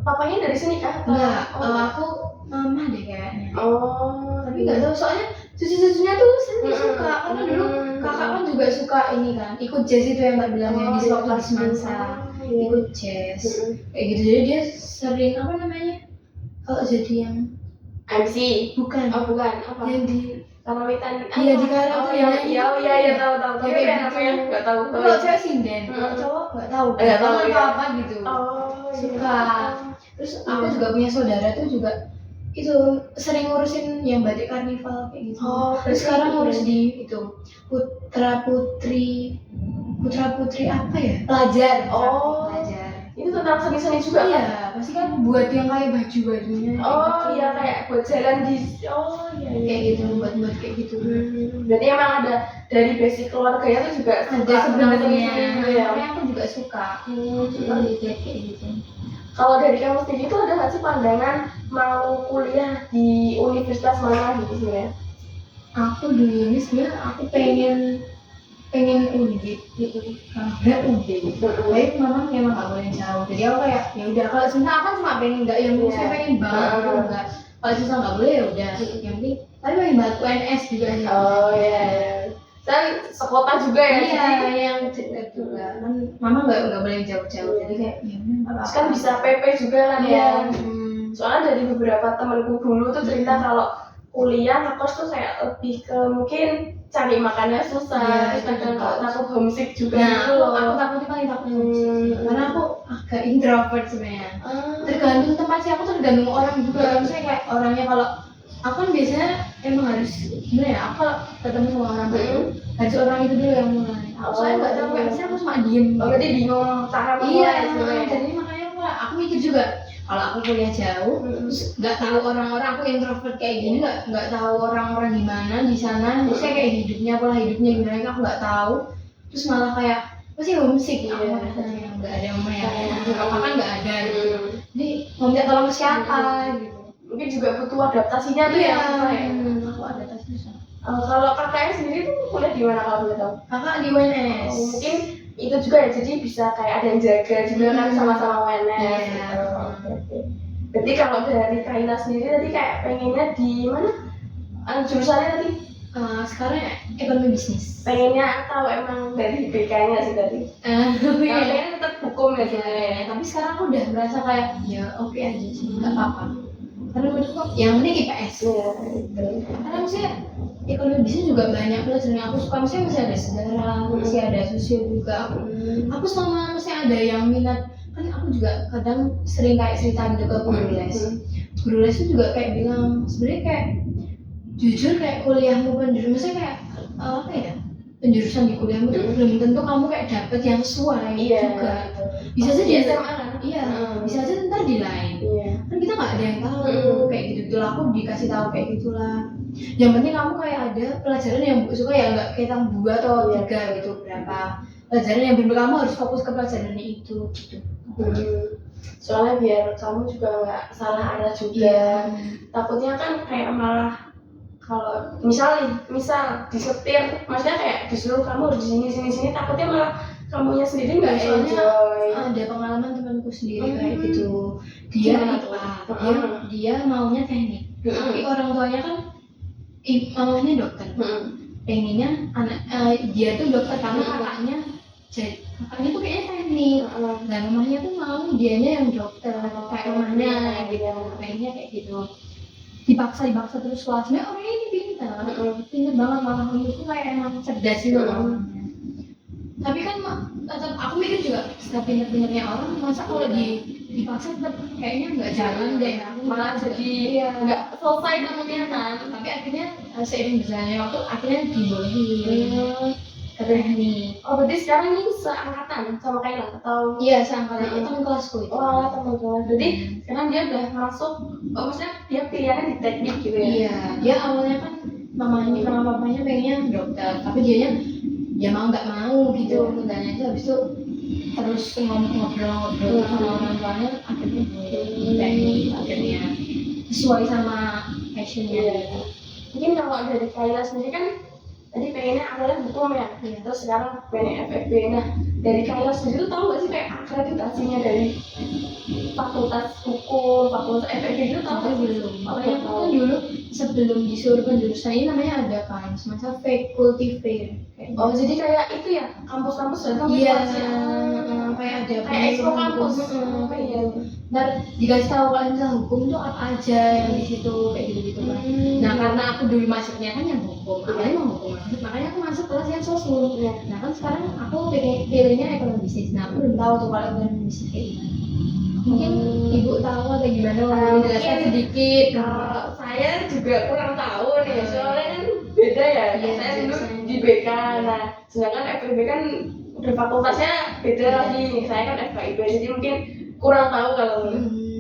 S2: Papanya dari sini kah?
S1: Enggak, aku mama deh kayaknya.
S2: Oh,
S1: tapi nggak tahu soalnya cucu-cucunya tuh seni suka karena dulu kakak kan juga juga suka ini kan, ikut jazz itu yang tak bilang yang di waktu di Semansa,
S2: Iya.
S1: ikut jazz, kayak gitu. Jadi dia sering apa namanya? Kalau jadi yang
S2: MC.
S1: bukan,
S2: Bukan apa?
S1: yang di
S2: Karawitan.
S1: Iya, di Karang tuh yang
S2: iya tahu. Tapi
S1: kayak
S2: kayak
S1: gitu.
S2: namanya enggak tahu.
S1: kalau cewek sinden, kalau cowok nggak tahu,
S2: Nggak tahu,
S1: apa
S2: iya.
S1: apa gitu. Suka.
S2: Iya.
S1: Terus aku juga punya saudara tuh juga itu sering ngurusin yang batik karnival kayak gitu. Terus sekarang ngurus di itu putra putri apa ya? Pelajar. Pelajar.
S2: Itu tentang seni-seni juga
S1: Iya,
S2: kan?
S1: pasti kan buat yang kayak baju-bajunya.
S2: Iya kayak buat jalan di. Iya.
S1: Kayak gitu, buat kayak gitu.
S2: Berarti emang ada dari basic keluarganya tuh juga
S1: Ada
S2: suka
S1: sebenarnya.
S2: seni-seni gitu ya.
S1: Makanya aku juga suka. Suka lihat kayak gitu.
S2: Kalau dari kamu sendiri tuh ada nggak sih pandangan mau kuliah di universitas mana gitu sebenarnya?
S1: Aku dulu ini sebenarnya aku pengen UNDIP gitu, karena UNDIP. Tapi memang nggak boleh jauh. Jadi aku kayak ya udah, kalau sebenarnya aku kan cuma pengen nggak yang saya pengen banget aku nggak. Kalau susah nggak boleh ya udah. Yang penting tapi pengen banget UNS juga aja.
S2: Iya. Dan sekota juga ya.
S1: Iya, yang dekat juga. Kan mama nggak boleh jauh-jauh. Jadi kayak ya
S2: Terus kan bisa PP juga kan ya. Soalnya dari beberapa temanku dulu tuh cerita kalau kuliah ngekos tuh kayak lebih ke mungkin cari makannya susah, kadang takut homesick juga gitu loh.
S1: Aku takutnya paling takut homesick, karena aku agak introvert sebenarnya. Tergantung tempat sih, aku tergantung orang juga. Misalnya kayak orangnya, kalau aku kan biasanya emang harus gimana ya, aku kalau ketemu sama orang baru harus orang itu dulu yang mulai. Aku soalnya nggak tahu, kayak misalnya aku cuma diem.
S2: Berarti bingung cara
S1: Iya,
S2: mulai.
S1: jadi makanya aku mikir juga, kalau aku kuliah jauh, terus nggak tahu orang-orang, aku introvert kayak gini, nggak tahu orang-orang gimana di sana, terus kayak hidupnya, pola hidupnya gimana, aku nggak tahu, terus malah kayak pasti homesick gitu, rasanya nggak ada mama ya, apa kan nggak ada gitu, jadi mau minta tolong ke siapa gitu.
S2: Mungkin juga butuh adaptasinya tuh ya.
S1: Aku adaptasi susah.
S2: Kalau kakaknya sendiri tuh kuliah di mana kalau boleh tahu?
S1: Kakak di UNS.
S2: Mungkin itu juga ya, jadi bisa kayak ada yang jaga juga kan sama-sama UNS. Berarti kalau dari Kaila sendiri tadi kayak pengennya di mana? Jurusannya tadi?
S1: Sekarang ekonomi bisnis.
S2: Pengennya atau emang dari BK-nya sih tadi? Kayaknya tetap hukum ya sebenarnya.
S1: Tapi sekarang aku udah merasa kayak ya oke aja sih, nggak apa-apa. Karena menurutku yang penting IPS. Karena maksudnya ekonomi bisnis juga banyak pelajaran yang aku suka. Maksudnya masih ada sejarah, masih ada sosial juga. Aku sama maksudnya ada yang minat. Kan aku juga kadang sering kayak cerita gitu ke guru les. Guru les itu juga kayak bilang sebenarnya kayak jujur kayak kuliahmu penjurusan, maksudnya kayak apa ya, penjurusan di kuliahmu itu belum tentu kamu kayak dapet yang sesuai juga. Bisa aja di SMA kan? Iya. Bisa aja ntar di lain. Kan kita nggak ada yang tahu kayak gitu. Aku dikasih tahu kayak gitulah. Yang penting kamu kayak ada pelajaran yang suka ya, nggak kayak 2 atau 3 gitu, berapa pelajaran yang benar kamu harus fokus ke pelajaran itu gitu.
S2: Soalnya biar kamu juga nggak salah arah juga. Takutnya kan kayak malah kalau misal disetir, maksudnya kayak disuruh kamu harus di sini, takutnya malah kamunya sendiri nggak enjoy.
S1: Ada pengalaman temanku sendiri kayak gitu. Dia maunya teknik, tapi orang tuanya kan mamanya dokter. Pengennya dia tuh dokter karena kakaknya tuh kayaknya teknik. Dan mamanya tuh mau dianya yang dokter kayak mamanya gitu. Pengennya kayak gitu. Dipaksa terus kelas. Sebenarnya orang ini pintar banget, malah menurutku kayak emang cerdas gitu loh. Tapi kan tetap aku mikir juga, setiap pintar-pintarnya orang, masa kalau dipaksa tetap kayaknya nggak jalan deh.
S2: Malah jadi nggak selesai namanya kan.
S1: Tapi akhirnya seiring berjalannya waktu akhirnya dibolehin ke teknik.
S2: Berarti sekarang ini seangkatan sama Kaila atau?
S1: Iya, seangkatan. Itu teman kelasku itu.
S2: Teman kelas. Jadi sekarang dia udah masuk, maksudnya dia pilihannya di teknik gitu ya?
S1: Iya, dia awalnya kan mamanya sama papanya pengennya dokter, tapi dianya ya mau nggak mau gitu. Mudahnya itu habis itu terus ngobrol sama orang tuanya, akhirnya teknik, akhirnya sesuai sama passionnya.
S2: Mungkin kalau dari Kaila sendiri kan tadi pengennya awalnya hukum ya, terus sekarang pengen FEB. Nah dari Kayla sendiri tuh tahu nggak sih kayak akreditasinya dari fakultas hukum, fakultas FEB itu tahu nggak sih?
S1: Belum. Makanya aku kan dulu sebelum disuruh penjurusan ini namanya ada kan semacam faculty fair.
S2: Oh jadi kayak itu ya kampus-kampus datang
S1: Iya,
S2: kayak
S1: ada
S2: kayak expo kampus.
S1: Iya. Ntar dikasih tahu kalian misalnya hukum tuh apa aja yang di situ kayak gitu kan. Nah karena aku dulu masuknya kan yang hukum, awalnya mau hukum banget, makanya aku masuk kelas yang sosum. Nah kan sekarang aku pilihnya ekonomi bisnis. Nah aku belum tahu tuh kalau ekonomi bisnis kayak gimana. Mungkin ibu tahu atau gimana mau menjelaskan sedikit.
S2: Saya juga kurang tahu nih, soalnya kan beda ya. Saya dulu di BK, nah sedangkan FEB kan udah fakultasnya beda lagi. Saya kan FKIB, jadi mungkin kurang tahu kalau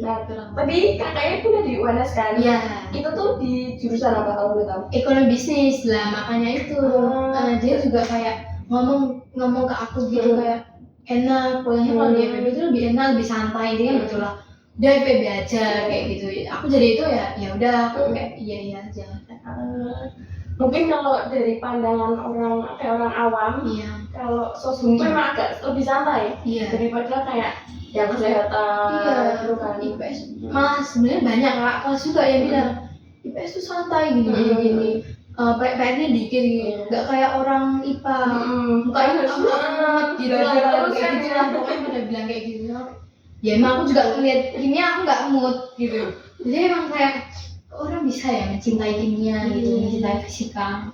S2: nah tapi kakaknya udah di UNS kan?
S1: Iya.
S2: Itu tuh di jurusan apa kalau boleh tahu?
S1: Ekonomi bisnis lah, makanya itu dia juga kayak ngomong ke aku gitu kayak enak, pokoknya kalau di FEB itu lebih enak, lebih santai, dia kan betul lah. Udah FEB aja kayak gitu. Aku jadi itu ya udah aku kayak iya aja.
S2: Mungkin kalau dari pandangan orang awam, kalau sosum itu memang agak lebih santai daripada kayak yang kesehatan,
S1: gitu kan. IPS malah sebenarnya banyak kak kelas juga yang bilang IPS tuh santai gini. PR-nya dikit gitu, nggak kayak orang IPA, mukanya harus banget gitu lah, kayak gitu lah, pokoknya pada bilang kayak gitu. Ya emang aku juga ngeliat kimia aku nggak mood gitu, jadi emang kayak orang bisa ya mencintai kimia gitu, mencintai fisika.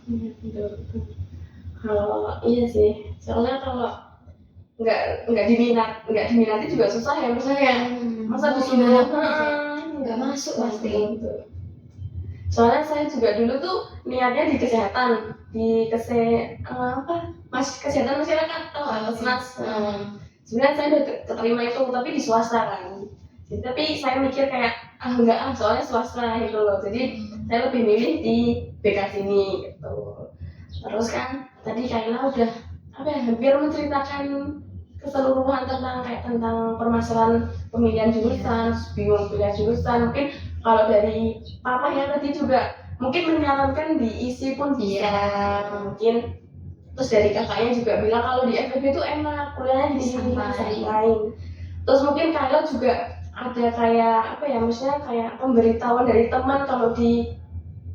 S2: Kalau iya sih, soalnya kalau nggak diminati juga susah ya, misalnya masa disuruh
S1: nggak masuk pasti.
S2: Soalnya saya juga dulu tuh niatnya di kesehatan, kesehatan masyarakat atau Kesmas. Sebenarnya saya udah keterima itu, tapi di swasta kan. Jadi, tapi saya mikir kayak enggak soalnya swasta gitu loh. Jadi saya lebih milih di BK sini gitu. Terus kan tadi Kayla udah hampir menceritakan keseluruhan tentang permasalahan pemilihan jurusan, bingung pilihan jurusan. Mungkin kalau dari papa ya tadi juga mungkin menyarankan diisi pun bisa, mungkin terus dari kakaknya juga bilang kalau di FEB itu enak kuliahnya di sini santai. Terus mungkin Kayla juga ada kayak maksudnya kayak pemberitahuan dari teman kalau di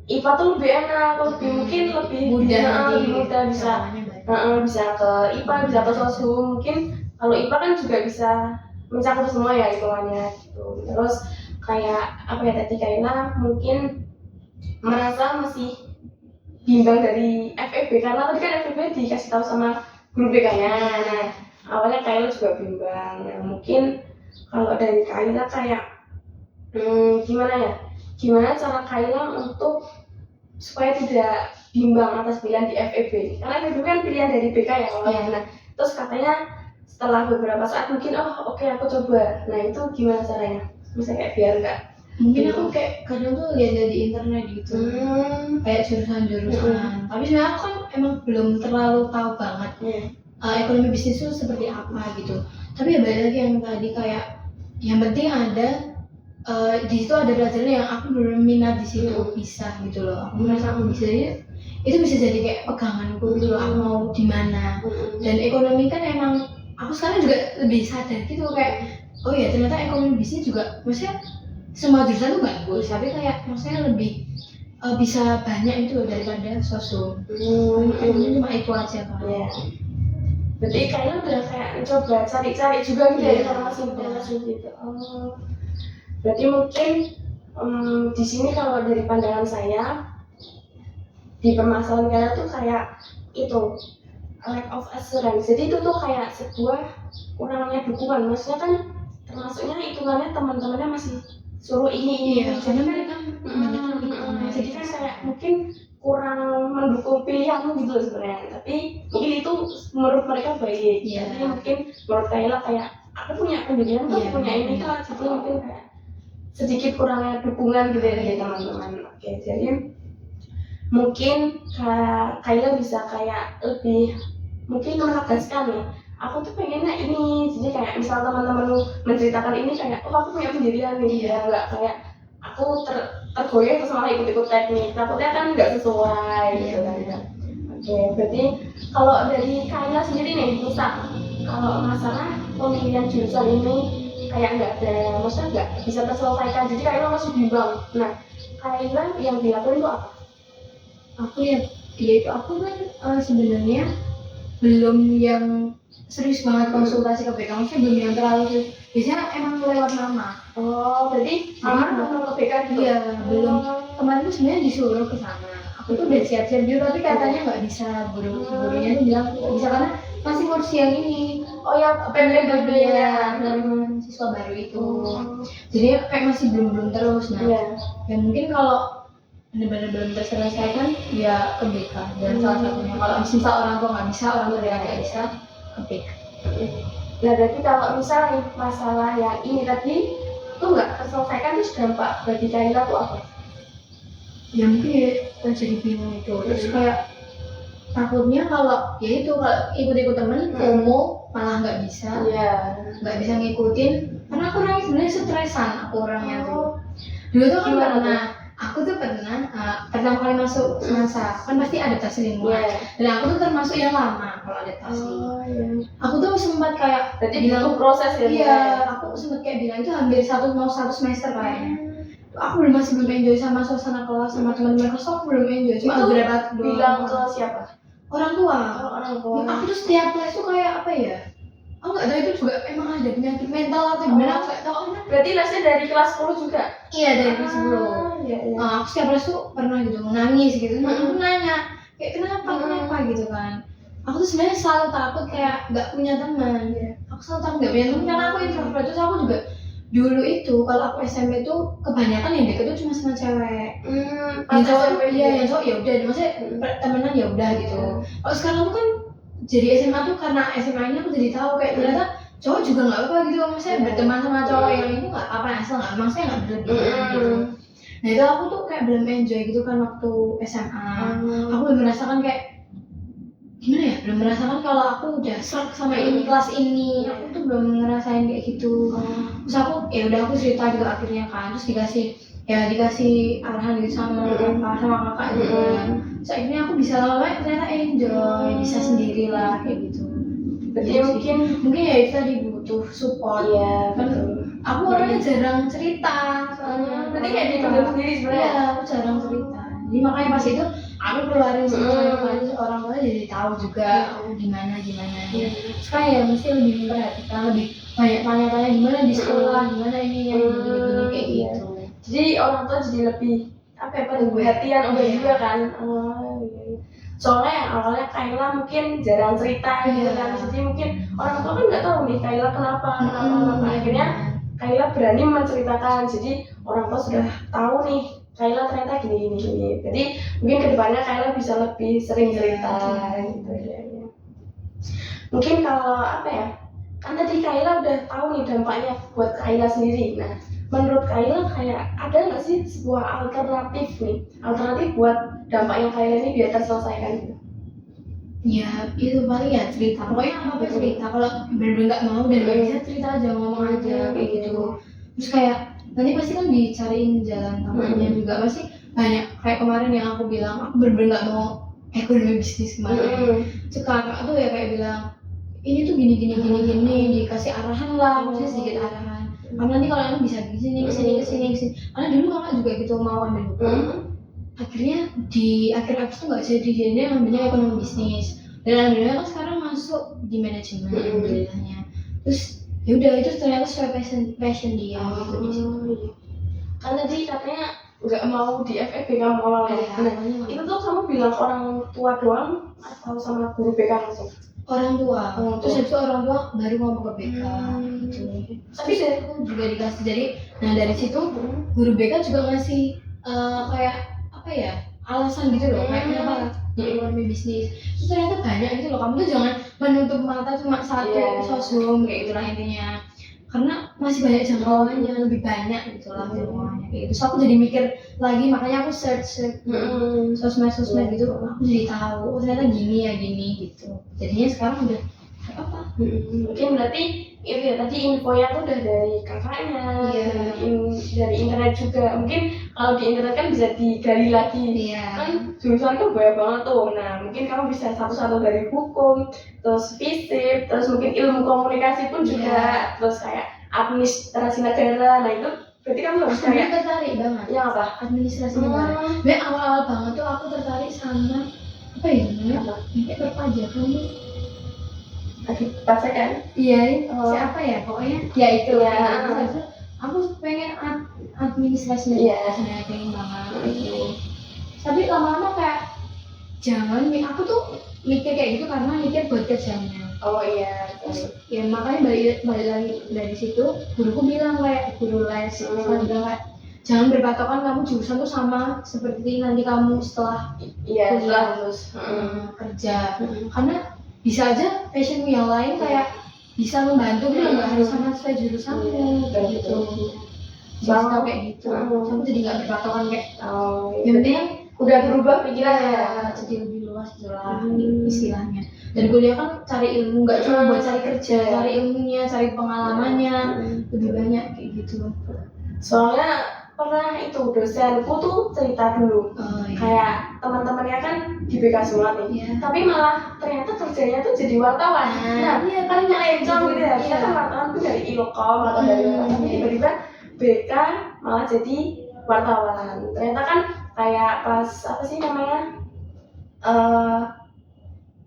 S2: IPA tuh lebih enak, mungkin lebih mudah bisa ke IPA, bisa ke sosum. Mungkin kalau IPA kan juga bisa mencakup semua ya hitungannya gitu. Terus kayak tadi Kayla mungkin merasa masih bimbang dari FEB karena tadi kan FEB dikasih tahu sama guru BK-nya. Nah awalnya Kayla juga bimbang. Nah mungkin kalau dari Kayla kayak gimana cara Kayla untuk supaya tidak bimbang atas pilihan di FEB, karena FEB kan pilihan dari BK ya awalnya. Nah terus katanya setelah beberapa saat mungkin oke, aku coba. Nah itu gimana caranya? Misalnya kayak biar enggak
S1: mungkin aku kayak kadang tuh lihat di internet gitu kayak jurusan tapi sebenarnya aku kan emang belum terlalu tahu banget ekonomi bisnis itu seperti apa gitu. Tapi ya balik lagi yang tadi kayak yang penting ada di situ ada pelajaran yang aku belum minat di situ bisa gitu loh. Aku merasa aku bisa, jadi itu bisa jadi kayak peganganku gitu loh, aku mau di mana. Dan ekonomi kan emang aku sekarang juga lebih sadar gitu kayak oh ya ternyata ekonomi bisnis juga maksudnya semua jurusan tuh bagus, tapi kayak maksudnya lebih bisa banyak itu daripada sosum. Ini cuma itu aja kan.
S2: Berarti kayaknya udah kayak coba cari-cari juga gitu ya informasi gitu. Berarti mungkin di sini kalau dari pandangan saya di permasalahan kalian tuh kayak itu lack of assurance. Jadi itu tuh kayak sebuah kurangnya dukungan. Maksudnya kan termasuknya hitungannya teman-temannya masih suruh ini. Jadi kan jadi kan kayak mungkin kurang mendukung pilihanmu gitu sebenarnya. Tapi mungkin itu menurut mereka baik. Jadi mungkin menurut Kayla kayak aku punya pendirian, aku punya ini kan. Jadi mungkin kayak sedikit kurangnya dukungan gitu ya dari teman-teman. Oke, jadi mungkin Kayla bisa kayak lebih mungkin menegaskan nih. Aku tuh pengennya ini, jadi kayak misal teman-temanmu menceritakan ini kayak aku punya pendirian nih, ya nggak kayak aku tergoyah terus malah ikut-ikut teknik, takutnya kan nggak sesuai gitu kan ya. Oke, berarti kalau dari Kaila sendiri nih, misal kalau masalah pemilihan jurusan ini kayak nggak ada, maksudnya nggak bisa terselesaikan, jadi Kaila masih bimbang. Nah, Kaila yang dilakuin itu apa?
S1: Aku ya itu aku kan sebenarnya belum yang serius banget konsultasi ke BK, maksudnya belum yang terlalu serius. Biasanya emang lewat mama.
S2: Oh, berarti mama datang ke BK gitu?
S1: Iya, belum. Kemarin tuh sebenarnya disuruh ke sana. Aku tuh udah siap-siap juga, tapi katanya nggak bisa. Gurunya tuh bilang nggak bisa karena masih ngurus yang ini.
S2: Oh ya, PPDB
S1: ya, siswa baru itu. Jadi kayak masih belum terus. Nah, ya mungkin kalau benar-benar belum terselesaikan ya ke BK. Dan salah satunya kalau misal orang tua nggak bisa, orang tua nggak bisa, ke BK.
S2: Nah, berarti kalau misalnya masalah yang ini tadi tuh nggak terselesaikan, terus dampak bagi Kaila tuh apa?
S1: Ya mungkin ya jadi bingung itu. Terus kayak takutnya kalau ya itu kalau ikut-ikut temen FOMO malah nggak bisa, nggak bisa ngikutin. Karena aku orangnya sebenarnya stresan, aku orangnya tuh. Dulu tuh kan aku tuh pernah pertama kali masuk semasa kan pasti adaptasi lingkungan. Dan aku tuh termasuk yang lama kalau adaptasi. Aku tuh sempat kayak
S2: bilang proses ya.
S1: Iya, aku sempat kayak bilang itu hampir satu semester kayaknya. Aku masih belum enjoy sama suasana kelas, sama teman-teman kelas. Aku belum enjoy. Cuma beberapa
S2: bilang ke siapa?
S1: Orang tua. Aku tuh setiap kelas tuh kayak apa ya? Aku nggak tahu itu juga emang ada penyakit mental atau gimana, aku nggak tahu.
S2: Berarti lesnya dari kelas 10 juga?
S1: Iya, dari kelas 10. Aku setiap kelas tuh pernah gitu nangis gitu. Aku nanya kayak kenapa gitu kan. Aku tuh sebenarnya selalu takut kayak nggak punya teman. Aku selalu takut nggak punya teman karena aku introvert. Terus aku juga dulu itu kalau aku SMP tuh kebanyakan yang deket tuh cuma sama cewek. Yang cowok yang cowok ya udah, maksudnya temenan ya udah gitu. Kalau sekarang tuh kan jadi SMA tuh karena SMA-nya aku jadi tahu kayak ternyata cowok juga nggak apa gitu, maksudnya berteman sama cowok yang itu nggak apa asal nggak, maksudnya nggak berlebihan gitu. Nah itu aku tuh kayak belum enjoy gitu kan waktu SMA. Aku belum merasakan kayak gimana ya, belum merasakan kalau aku udah serk sama ini kelas ini. Aku tuh belum ngerasain kayak gitu. Terus aku ya udah aku cerita juga akhirnya kan, terus dikasih arahan gitu sama kakak gitu. Terus akhirnya aku bisa lama ternyata enjoy, bisa sendirilah kayak gitu.
S2: Berarti mungkin
S1: ya itu tadi butuh support.
S2: Iya,
S1: kan aku orangnya jarang cerita soalnya.
S2: Berarti kayak dipendam sendiri sebenarnya.
S1: Iya, aku jarang cerita. Jadi makanya pas itu aku keluarin orang tua jadi tahu juga gimana. Sekarang ya mesti lebih memperhatikan, lebih banyak tanya-tanya gimana di sekolah, gimana ini yang gini kayak gitu.
S2: Jadi orang tua jadi lebih perhatian juga kan. Soalnya awalnya Kaila mungkin jarang cerita gitu kan, jadi mungkin orang tua kan nggak tahu nih Kaila kenapa. Akhirnya Kaila berani menceritakan, jadi orang tua sudah tahu nih Kaila ternyata gini. Jadi mungkin kedepannya Kaila bisa lebih sering cerita gitu ya. Mungkin kalau kan tadi Kaila udah tahu nih dampaknya buat Kaila sendiri. Nah, menurut Kaila kayak ada nggak sih sebuah alternatif buat dampaknya Kaila ini biar terselesaikan gitu?
S1: Ya itu paling ya cerita, pokoknya apa cerita. Kalau bener-bener nggak mau dan nggak bisa cerita aja, ngomong aja kayak gitu. Terus kayak nanti pasti kan dicariin jalan tengahnya juga, pasti banyak kayak kemarin yang aku bilang aku bener-bener nggak mau ekonomi bisnis kemarin. Sekarang tuh ya kayak bilang ini tuh gini dikasih arahan lah, maksudnya sedikit arahan. Kamu nanti kalau ini bisa kesini. Karena dulu kakak juga gitu mau ambil hukum. Akhirnya di akhir aku tuh nggak jadi, jadinya ambilnya ekonomi bisnis. Dan alhamdulillah kan sekarang masuk di manajemen alhamdulillahnya. Terus ya udah itu ternyata sesuai passion dia gitu di situ.
S2: Kan tadi katanya nggak mau di FEB kamu awalnya. Itu tuh kamu bilang ke orang tua doang atau sama guru BK langsung?
S1: Orang tua. Terus itu orang tua baru ngomong ke BK gitu. Tapi dari aku juga dikasih, jadi dari situ guru BK juga ngasih kayak alasan gitu loh, kayak kenapa jadi ekonomi bisnis. Terus ternyata banyak gitu loh, kamu tuh jangan menutup mata cuma satu sosum kayak gitulah intinya. Karena masih banyak jangkauannya, lebih banyak gitu lah jangkauannya kayak gitu. So aku jadi mikir lagi, makanya aku search sosmed gitu, aku jadi tahu ternyata gini gitu. Jadinya sekarang udah apa.
S2: Mungkin berarti itu ya tadi infonya tuh udah dari kakaknya, dari internet juga. Mungkin kalau di internet kan bisa digali lagi, kan jurusan kan banyak banget tuh. Nah mungkin kamu bisa satu-satu dari hukum, terus fisip, terus mungkin ilmu komunikasi pun juga, terus kayak administrasi negara. Nah itu berarti kamu harus kayak
S1: tertarik banget.
S2: Ya apa?
S1: Administrasi negara. Nah awal-awal banget tuh aku tertarik sama apa ya namanya? Kayak perpajakan tuh.
S2: Pastikan.
S1: Iya, siapa ya pokoknya ya itu ya. Aku pengen administrasi negara, pengen banget gitu. Tapi lama-lama kayak jangan, aku tuh mikir kayak gitu karena mikir buat kerjanya.
S2: Oh iya.
S1: Ya makanya balik lagi dari situ guruku bilang kayak guru les bilang kayak jangan berpatokan kamu jurusan tuh sama seperti nanti kamu setelah kuliah
S2: lulus
S1: kerja, karena bisa aja passionmu yang lain kayak bisa membantu gitu, nggak harus sama sesuai jurusanmu gitu. Jadi tau kayak gitu, kamu jadi nggak berpatokan kayak yang penting
S2: udah berubah pikirannya ya,
S1: jadi lebih luas lah istilahnya. Dan kuliah kan cari ilmu, nggak cuma buat cari kerja, cari ilmunya, cari pengalamannya, lebih banyak kayak gitu.
S2: Soalnya pernah itu dosenku tuh cerita dulu, kayak teman-temannya kan di BK semua nih, tapi malah ternyata kerjanya tuh jadi wartawan. Nah, kan ngelencong gitu ya, kita kan wartawan tuh dari Ilkom atau dari tiba-tiba BK malah jadi wartawan. Ternyata kan kayak pas apa sih namanya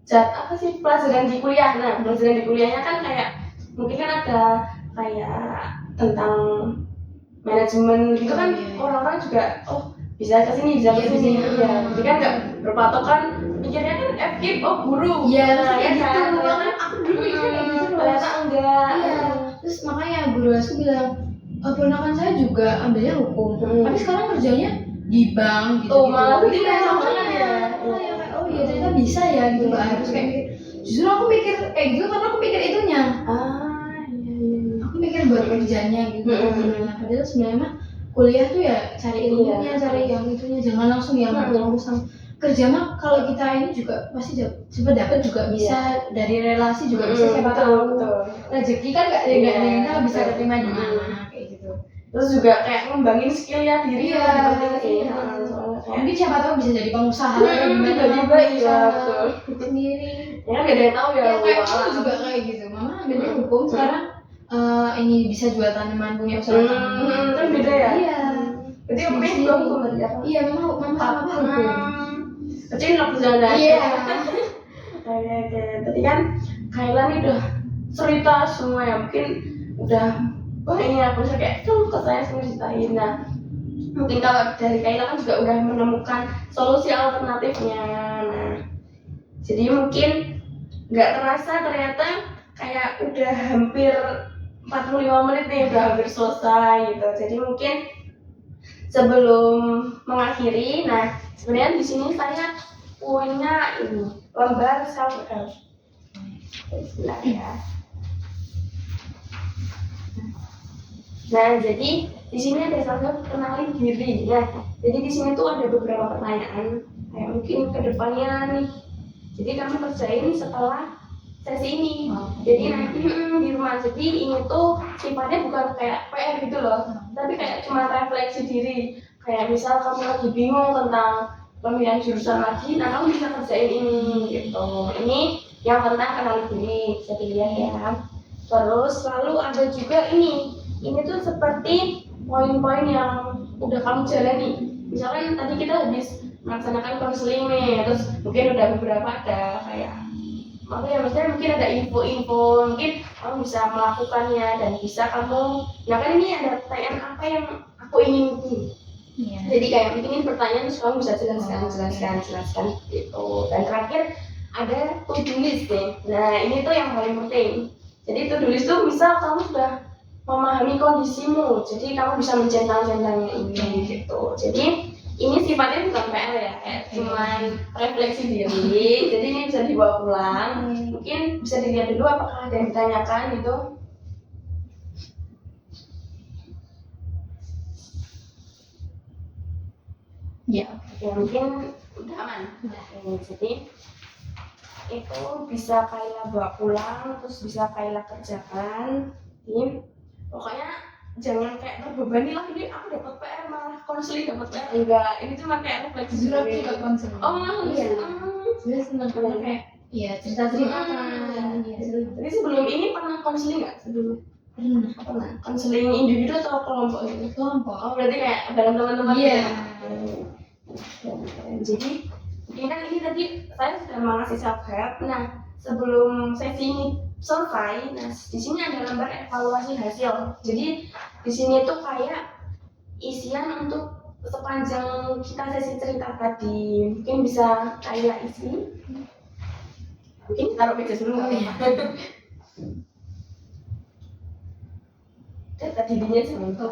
S2: apa sih pelajaran di kuliah. Nah pelajaran di kuliahnya kan kayak mungkin kan ada kayak tentang manajemen gitu kan, orang-orang juga bisa ke sini bisa ke sini ya. Jadi kan nggak berpatokan pikirnya kan FKIP guru.
S1: Iya,
S2: ya
S1: kan.
S2: Ternyata
S1: Aku dulu mikirnya kayak gitu.
S2: Ternyata enggak.
S1: Iya. Terus makanya guru aku bilang, ponakan saya juga ambilnya hukum, tapi sekarang kerjanya di bank gitu.
S2: Malah tuh
S1: ya. Oh iya ternyata bisa ya gitu, nggak harus kayak mikir. Justru aku mikir kayak gitu karena aku mikir itunya. Aku mikir buat kerjanya gitu. Padahal sebenarnya mah kuliah tuh ya cari ilmunya, cari yang itunya, jangan langsung yang urusan kerja mah. Kalau kita ini juga pasti cepat dapat juga bisa, dari relasi juga bisa, siapa tahu rezeki kan nggak ada yang tahu bisa terima di mana kayak gitu.
S2: Terus juga kayak ngembangin skillnya diri mungkin
S1: siapa tahu bisa jadi pengusaha
S2: tiba-tiba
S1: sendiri
S2: ya nggak ada yang tahu ya.
S1: Kayak aku juga kayak gitu, mama ambilnya hukum sekarang ini bisa jual tanaman, punya usaha tanaman
S2: kan beda ya. Berarti
S1: aku
S2: pengen juga hukum tadi apa? Iya,
S1: mama sama papa hukum.
S2: Kecil nggak berjalan. Iya. Oke. Tadi kan Kayla nih udah cerita semua ya, mungkin udah ini aku bisa kayak ke saya semua ceritain. Nah, mungkin kalau dari Kayla kan juga udah menemukan solusi alternatifnya. Nah, jadi mungkin nggak terasa ternyata kayak udah hampir 45 menit nih, udah hampir selesai gitu. Jadi mungkin sebelum mengakhiri, nah sebenarnya di sini saya punya ini lembar self help. Bismillah ya. Nah jadi di sini ada self help, kenali diri ya. Jadi di sini tuh ada beberapa pertanyaan kayak mungkin kedepannya nih. Jadi kamu kerjain setelah sesi ini. Jadi nanti di rumah. Jadi ini tuh sifatnya bukan kayak PR gitu loh, tapi kayak cuma refleksi diri. Kayak misal kamu lagi bingung tentang pemilihan jurusan lagi, nah kamu bisa kerjain ini gitu. Ini yang tentang kenali diri, bisa dilihat ya. Terus lalu ada juga ini tuh seperti poin-poin yang udah kamu jalani. Misalkan tadi kita habis melaksanakan konseling nih, terus mungkin udah beberapa ada kayak maksudnya mungkin ada info-info, mungkin kamu bisa melakukannya dan bisa kamu, ya kan ini ada pertanyaan apa yang aku ingin. Jadi kayak bikin pertanyaan terus kamu bisa jelaskan gitu. Dan terakhir ada to-do list nih. Nah ini tuh yang paling penting. Jadi to-do list tuh misal kamu sudah memahami kondisimu, jadi kamu bisa mencentang-centangnya ini gitu. Jadi ini sifatnya bukan PR ya, kayak cuman refleksi diri. Jadi ini bisa dibawa pulang. Mungkin bisa dilihat dulu apakah ada yang ditanyakan gitu. Ya, mungkin udah aman. Jadi itu bisa Kayla bawa pulang, terus bisa Kayla kerjakan. Ini pokoknya jangan kayak terbebani lah, ini aku dapat PR malah konseling dapat PR, enggak, ini cuma kayak refleksi
S1: Justru aku juga konseling.
S2: oh malah
S1: Iya.
S2: konseling.
S1: Sebenarnya senang karena kayak iya cerita-cerita kan. Iya seru.
S2: Jadi sebelum ini pernah konseling nggak sebelum? Pernah. Konseling individu atau kelompok gitu?
S1: Kelompok.
S2: Oh berarti kayak bareng teman-teman.
S1: Iya.
S2: Jadi ini kan ini tadi saya sudah mengasih self help. Nah sebelum sesi ini selesai, nah di sini ada lembar evaluasi hasil. Jadi di sini tuh kayak isian untuk sepanjang kita sesi cerita tadi. Mungkin bisa kayak isi. Mungkin taruh meja dulu. Tadi dinya sebentar.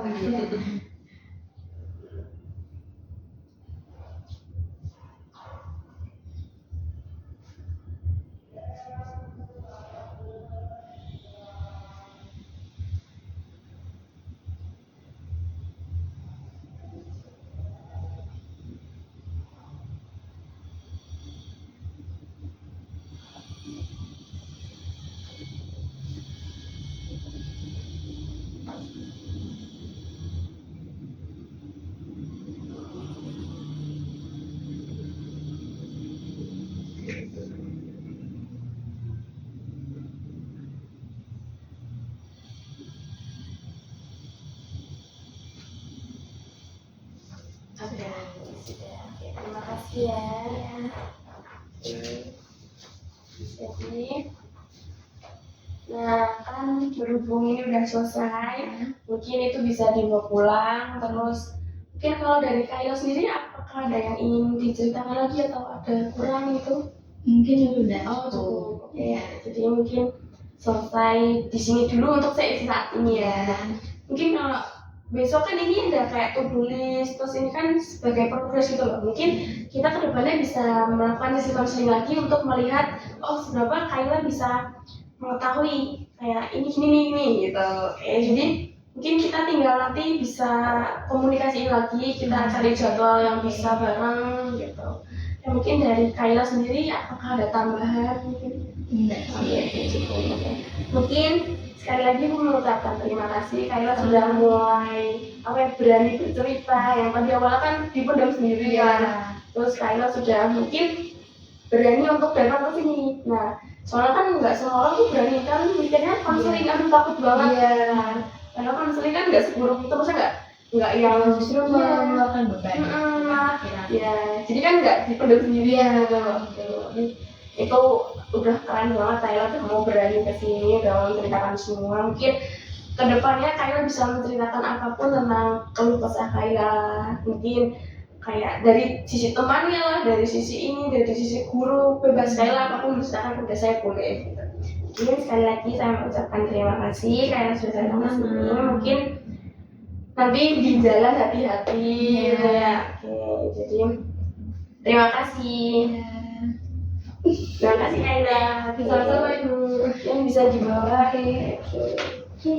S2: Oke, terima kasih ya. Jadi, nah kan berhubung ini udah selesai, mungkin itu bisa dibawa pulang. Terus, mungkin kalau dari Kayla sendiri, apakah ada yang ingin diceritakan lagi atau ada kurang gitu?
S1: Mungkin udah.
S2: Oh cukup. Ya, jadi mungkin selesai di sini dulu untuk sesi saat ini ya. Mungkin kalau besok kan ini ada kayak to-do list, terus ini kan sebagai progres gitu loh. Mungkin kita kedepannya bisa melakukan sesi konseling lagi untuk melihat oh seberapa Kayla bisa mengetahui kayak ini gitu. Jadi mungkin kita tinggal nanti bisa komunikasiin lagi, kita cari jadwal yang bisa bareng gitu. Ya, mungkin dari Kayla sendiri apakah ada tambahan mungkin?
S1: Enggak.
S2: Mungkin sekali lagi aku mengucapkan terima kasih Kayla sudah mulai berani bercerita. Yang tadi awalnya kan dipendam sendiri kan. Terus Kayla sudah mungkin berani untuk datang ke sini. Nah, soalnya kan nggak semua orang tuh berani kan mikirnya konseling aduh takut banget. Karena konseling kan nggak seburuk itu, maksudnya nggak yang
S1: justru mengeluarkan beban.
S2: Ya, jadi kan nggak dipendam sendiri gitu. Itu udah keren banget Kayla udah mau berani kesini, udah mau menceritakan semua. Mungkin kedepannya Kayla bisa menceritakan apapun tentang keluh kesah Kayla. Mungkin kayak dari sisi temannya lah, dari sisi ini, dari sisi guru, bebas Kayla apapun misalkan udah saya boleh. Mungkin sekali lagi saya mengucapkan terima kasih Kayla sudah datang ke sini. Mungkin nanti di jalan hati-hati gitu ya. Oke, jadi terima kasih. Terima kasih Kayla.
S1: Sama-sama Ibu.
S2: Yang bisa dibawa. Oke.